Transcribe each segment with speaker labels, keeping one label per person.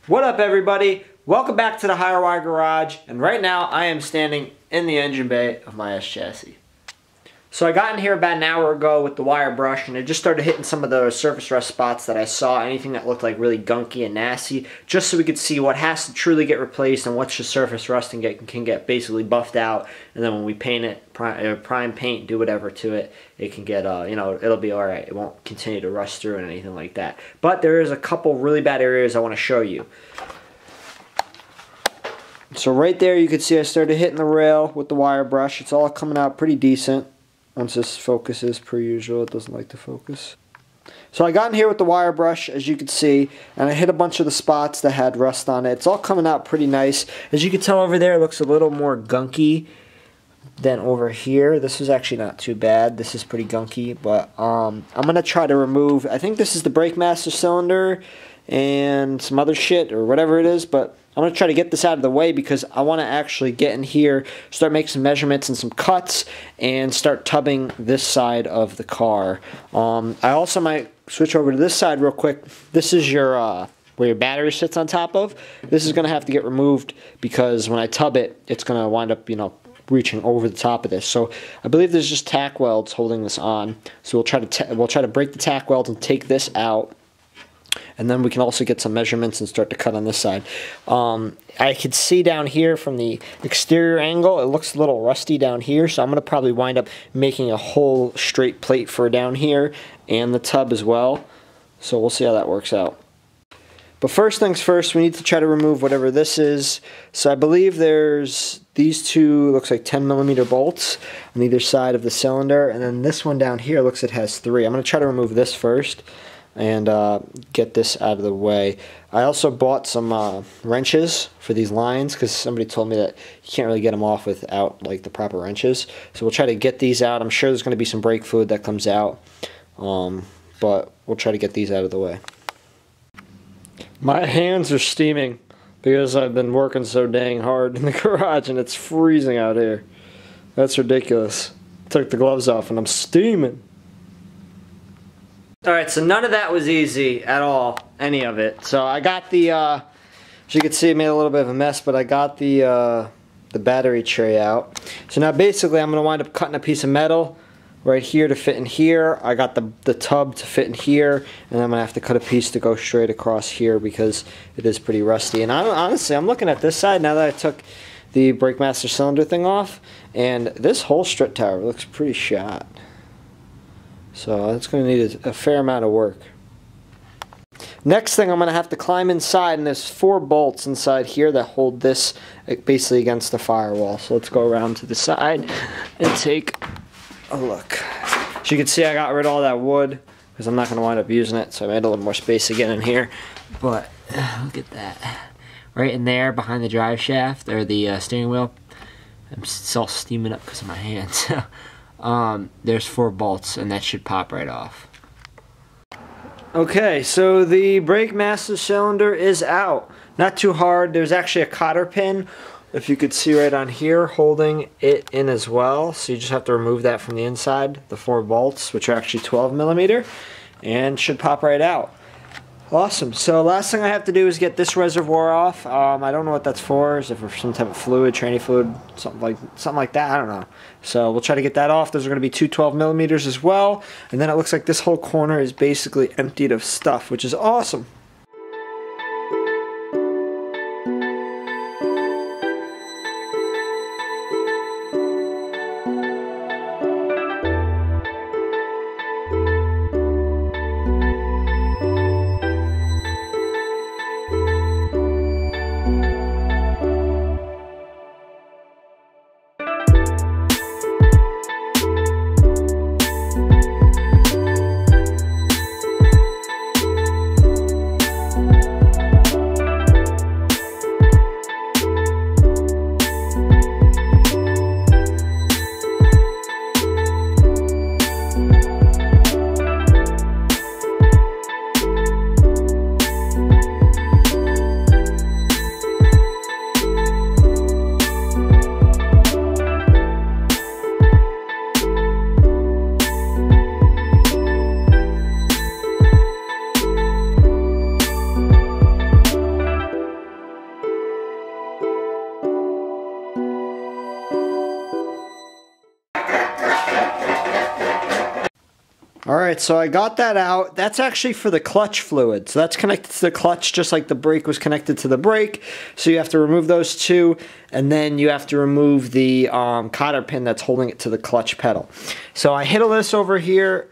Speaker 1: What up, everybody? Welcome back to the Higher Wire Garage, and right now I am standing in the engine bay of my S chassis. So I got in here about an hour ago with the wire brush, and I just started hitting some of the surface rust spots that I saw, anything that looked like really gunky and nasty, just so we could see what has to truly get replaced and what's just surface rust and can get basically buffed out, and then when we paint it, prime paint, do whatever to it, it can get, it'll be alright. It won't continue to rust through and anything like that. But there is a couple really bad areas I want to show you. So right there you can see I started hitting the rail with the wire brush. It's all coming out pretty decent. Once this focuses, per usual, it doesn't like to focus. So I got in here with the wire brush, as you can see, and I hit a bunch of the spots that had rust on it. It's all coming out pretty nice. As you can tell over there, it looks a little more gunky than over here. This is actually not too bad. This is pretty gunky, but I'm going to try to remove, I think this is the brake master cylinder and some other shit or whatever it is, but I'm going to try to get this out of the way because I want to actually get in here, start making some measurements and some cuts, and start tubbing this side of the car. I also might switch over to this side real quick. This is your where your battery sits on top of. This is going to have to get removed because when I tub it, it's going to wind up, reaching over the top of this. So I believe there's just tack welds holding this on. So we'll try to break the tack welds and take this out. And then we can also get some measurements and start to cut on this side. I could see down here from the exterior angle, it looks a little rusty down here, so I'm going to probably wind up making a whole straight plate for down here and the tub as well. So we'll see how that works out. But first things first, we need to try to remove whatever this is. So I believe there's these two, looks like 10mm bolts on either side of the cylinder, and then this one down here looks like it has 3. I'm going to try to remove this first and get this out of the way. I also bought some wrenches for these lines because somebody told me that you can't really get them off without like the proper wrenches. So we'll try to get these out. I'm sure there's going to be some brake fluid that comes out, but we'll try to get these out of the way. My hands are steaming because I've been working so dang hard in the garage and it's freezing out here. That's ridiculous. Took the gloves off and I'm steaming. Alright, so none of that was easy at all, any of it. So I got the, as you can see, I made a little bit of a mess, but I got the battery tray out. So now basically I'm going to wind up cutting a piece of metal right here to fit in here. I got the tub to fit in here, and I'm going to have to cut a piece to go straight across here because it is pretty rusty. And honestly, I'm looking at this side now that I took the brake master cylinder thing off, and this whole strut tower looks pretty shot. So that's going to need a fair amount of work. Next thing, I'm going to have to climb inside, and there's 4 bolts inside here that hold this basically against the firewall. So let's go around to the side and take a look. As you can see, I got rid of all that wood because I'm not going to wind up using it, so I made a little more space again in here. But look at that. Right in there behind the drive shaft, or the steering wheel. It's all steaming up because of my hands. There's 4 bolts, and that should pop right off. Okay, so the brake master cylinder is out. Not too hard. There's actually a cotter pin, if you could see right on here, holding it in as well. So you just have to remove that from the inside, the 4 bolts, which are actually 12mm, and should pop right out. Awesome. So last thing I have to do is get this reservoir off. I don't know what that's for. Is it for some type of fluid, tranny fluid, something like that? I don't know. So we'll try to get that off. Those are going to be 2 12mm as well. And then it looks like this whole corner is basically emptied of stuff, which is awesome. Alright, so I got that out. That's actually for the clutch fluid. So that's connected to the clutch just like the brake was connected to the brake. So you have to remove those two, and then you have to remove the cotter pin that's holding it to the clutch pedal. So I hit this over here.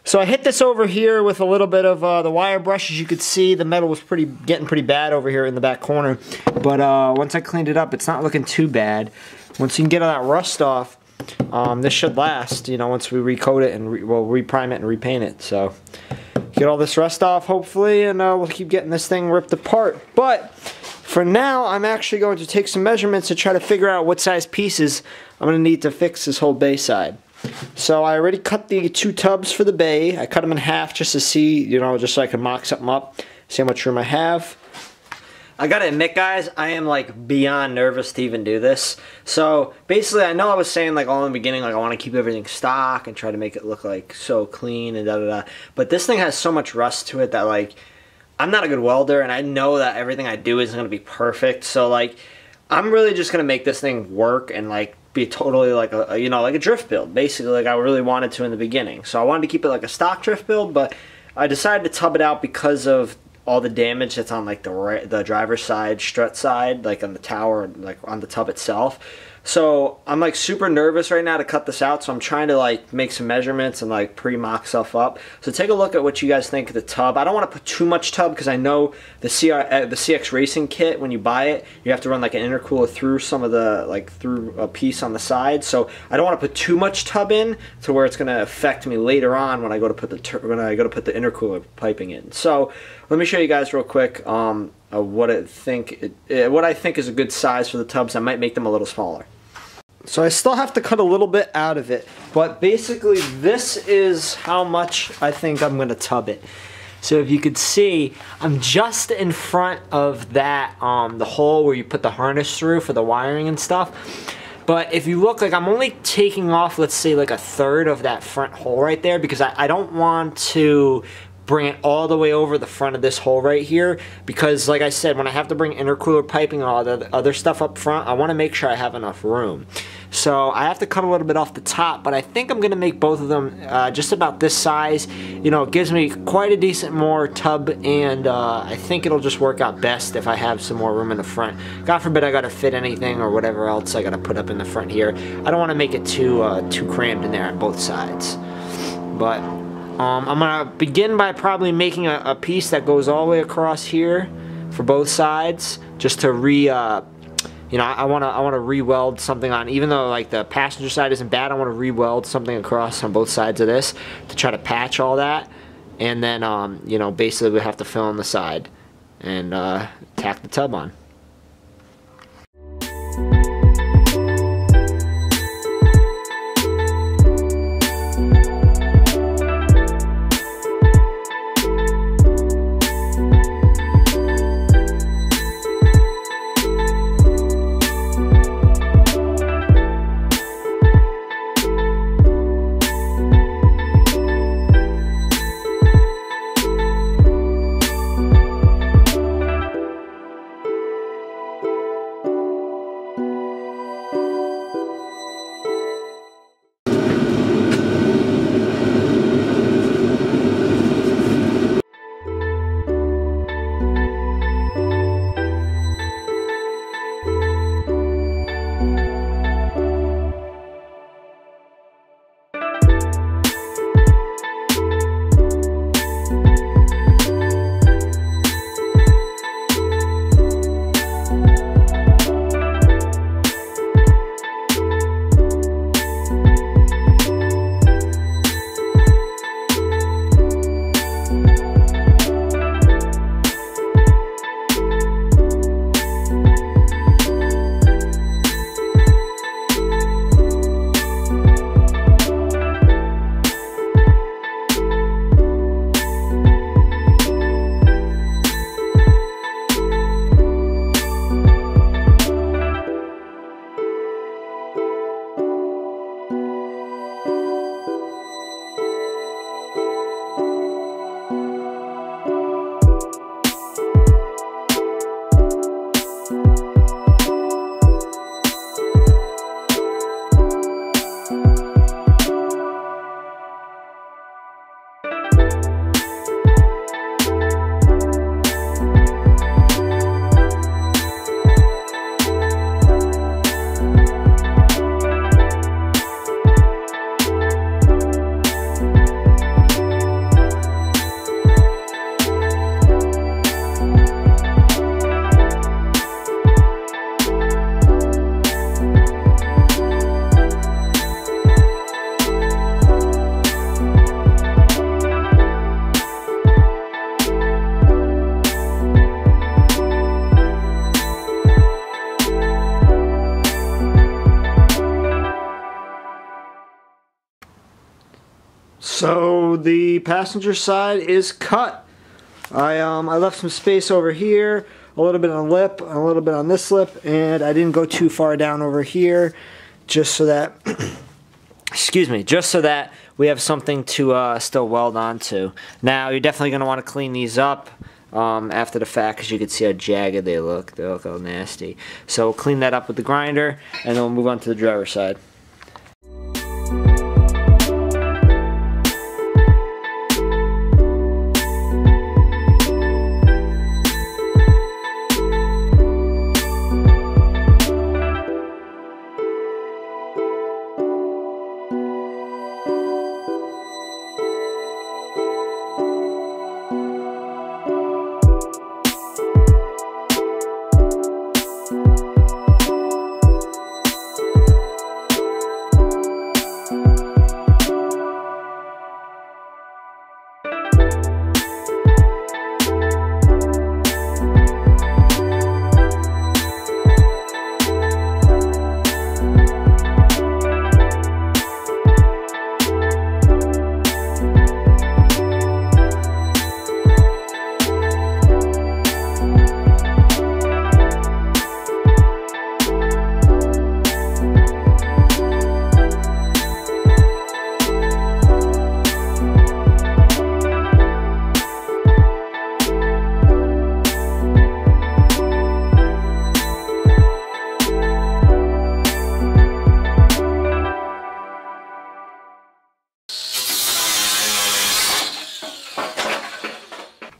Speaker 1: So I hit this over here with a little bit of the wire brush. As you could see, the metal was getting pretty bad over here in the back corner. But once I cleaned it up, it's not looking too bad. Once you can get all that rust off, this should last, you know, once we recoat it and reprime it and repaint it. So get all this rust off, hopefully, and we'll keep getting this thing ripped apart. But for now, I'm actually going to take some measurements to try to figure out what size pieces I'm going to need to fix this whole bay side. So I already cut the 2 tubs for the bay. I cut them in half just to see, you know, just so I can mock something up, see how much room I have. I gotta admit, guys, I am like beyond nervous to even do this. So basically, I know I was saying like all in the beginning, like I want to keep everything stock and try to make it look like so clean and da da da. But this thing has so much rust to it that like I'm not a good welder, and I know that everything I do isn't gonna be perfect. So like I'm really just gonna make this thing work and like be totally like a you know, like a drift build, basically, like I really wanted to in the beginning. So I wanted to keep it like a stock drift build, but I decided to tub it out because of all the damage that's on like the driver's side, strut side, like on the tower, like on the tub itself. So I'm like super nervous right now to cut this out, so I'm trying to like make some measurements and like pre-mock stuff up. So take a look at what you guys think of the tub. I don't want to put too much tub because I know the CX Racing kit, when you buy it, you have to run like an intercooler through some of the, like through a piece on the side. So I don't want to put too much tub in to where it's going to affect me later on when I go to put the intercooler piping in. So let me show you guys real quick what I think is a good size for the tubs. I might make them a little smaller. So I still have to cut a little bit out of it, but basically this is how much I think I'm going to tub it. So if you could see, I'm just in front of that, the hole where you put the harness through for the wiring and stuff. But if you look, like I'm only taking off, let's say like a third of that front hole right there, because I don't want to bring it all the way over the front of this hole right here, because like I said, when I have to bring intercooler piping and all the other stuff up front, I want to make sure I have enough room. So I have to cut a little bit off the top, but I think I'm going to make both of them just about this size. You know, it gives me quite a decent more tub, and I think it'll just work out best if I have some more room in the front. God forbid I got to fit anything or whatever else I got to put up in the front here. I don't want to make it too crammed in there on both sides. But I'm going to begin by probably making a piece that goes all the way across here for both sides, just to you know, I want to re-weld something on, even though like the passenger side isn't bad, I want to re-weld something across on both sides of this to try to patch all that. And then, you know, basically we have to fill in the side and tack the tub on. So the passenger side is cut. I left some space over here, a little bit on the lip, and a little bit on this lip, and I didn't go too far down over here, just so that, excuse me, just so that we have something to still weld onto. Now you're definitely going to want to clean these up after the fact, because you can see how jagged they look. They look all nasty. So we'll clean that up with the grinder, and then we'll move on to the driver's side.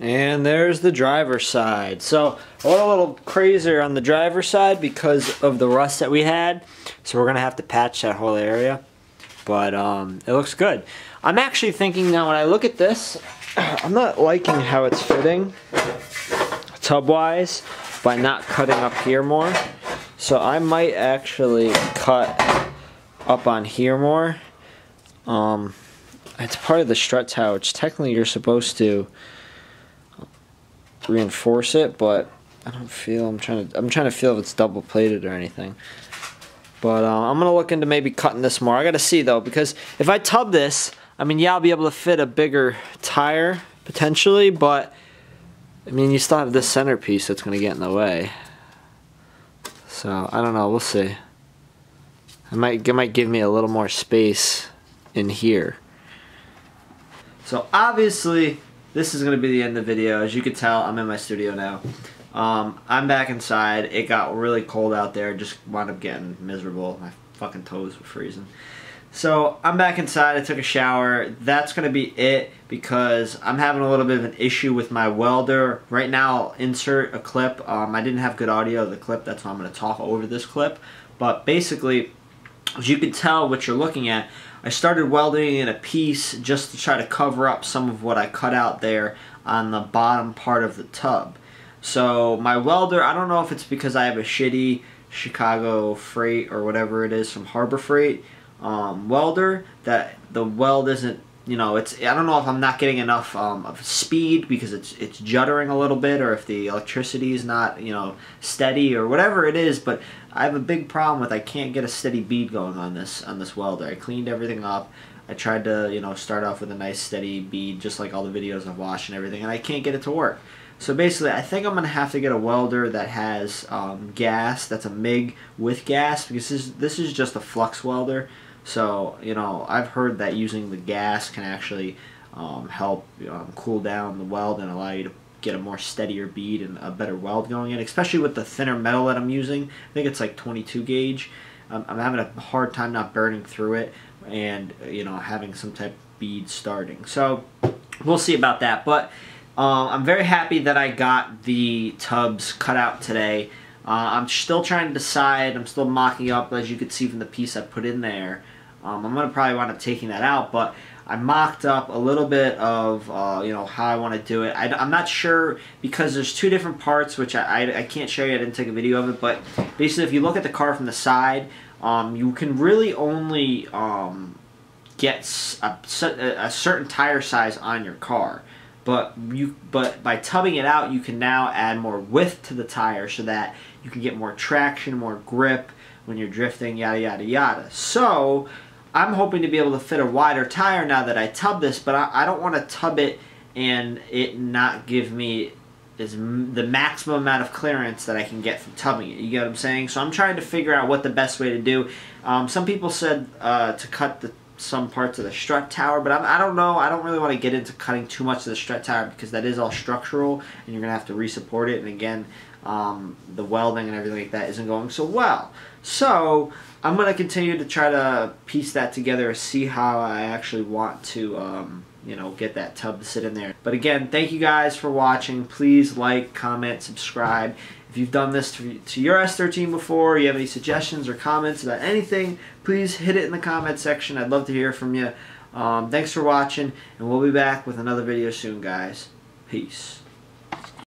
Speaker 1: And there's the driver's side. So a little crazier on the driver's side because of the rust that we had. So we're gonna have to patch that whole area. But it looks good. I'm actually thinking now when I look at this, I'm not liking how it's fitting tub-wise by not cutting up here more. So I might actually cut up on here more. It's part of the strut tower, which technically you're supposed to reinforce it, but I don't feel I'm trying to feel if it's double plated or anything. But I'm gonna look into maybe cutting this more. I gotta see though, because if I tub this, I mean, yeah, I'll be able to fit a bigger tire potentially, but I mean, you still have this centerpiece that's gonna get in the way. So I don't know. We'll see. It might give me a little more space in here. So obviously, this is going to be the end of the video. As you can tell, I'm in my studio now. I'm back inside. It got really cold out there. Just wound up getting miserable. My fucking toes were freezing. So I'm back inside. I took a shower. That's going to be it because I'm having a little bit of an issue with my welder. Right now, I'll insert a clip. I didn't have good audio of the clip. That's why I'm going to talk over this clip. But basically, as you can tell what you're looking at, I started welding in a piece just to try to cover up some of what I cut out there on the bottom part of the tub. So my welder, I don't know if it's because I have a shitty Chicago Freight or whatever it is from Harbor Freight welder, that the weld isn't, you know, I don't know if I'm not getting enough of speed because it's juddering a little bit, or if the electricity is not, you know, steady or whatever it is, but I have a big problem with I can't get a steady bead going on this welder. I cleaned everything up. I tried to, you know, start off with a nice steady bead just like all the videos I've watched and everything, and I can't get it to work. So basically I think I'm going to have to get a welder that has gas, that's a MIG with gas, because this is just a flux welder. So, you know, I've heard that using the gas can actually help cool down the weld and allow you to get a more steadier bead and a better weld going in, especially with the thinner metal that I'm using. I think it's like 22 gauge. I'm having a hard time not burning through it and, you know, having some type of bead starting. So we'll see about that. But I'm very happy that I got the tubs cut out today. I'm still trying to decide. I'm still mocking up, as you can see from the piece I put in there. I'm going to probably wind up taking that out, but I mocked up a little bit of you know, how I want to do it. I'm not sure because there's two different parts, which I can't show you. I didn't take a video of it, but basically if you look at the car from the side, you can really only get a certain tire size on your car. But by tubbing it out, you can now add more width to the tire so that you can get more traction, more grip when you're drifting, yada yada yada. So I'm hoping to be able to fit a wider tire now that I tub this, but I don't want to tub it and it not give me the maximum amount of clearance that I can get from tubbing it. You get what I'm saying? So I'm trying to figure out what the best way to do. Some people said to cut some parts of the strut tower, but I don't know. I don't really want to get into cutting too much of the strut tower because that is all structural and you're going to have to re-support it. And again, the welding and everything like that isn't going so well. So I'm going to continue to try to piece that together, see how I actually want to you know, get that tub to sit in there. But again, thank you guys for watching. Please like, comment, subscribe. If you've done this to your S13 before, or you have any suggestions or comments about anything, please hit it in the comment section. I'd love to hear from you. Thanks for watching, and we'll be back with another video soon, guys. Peace.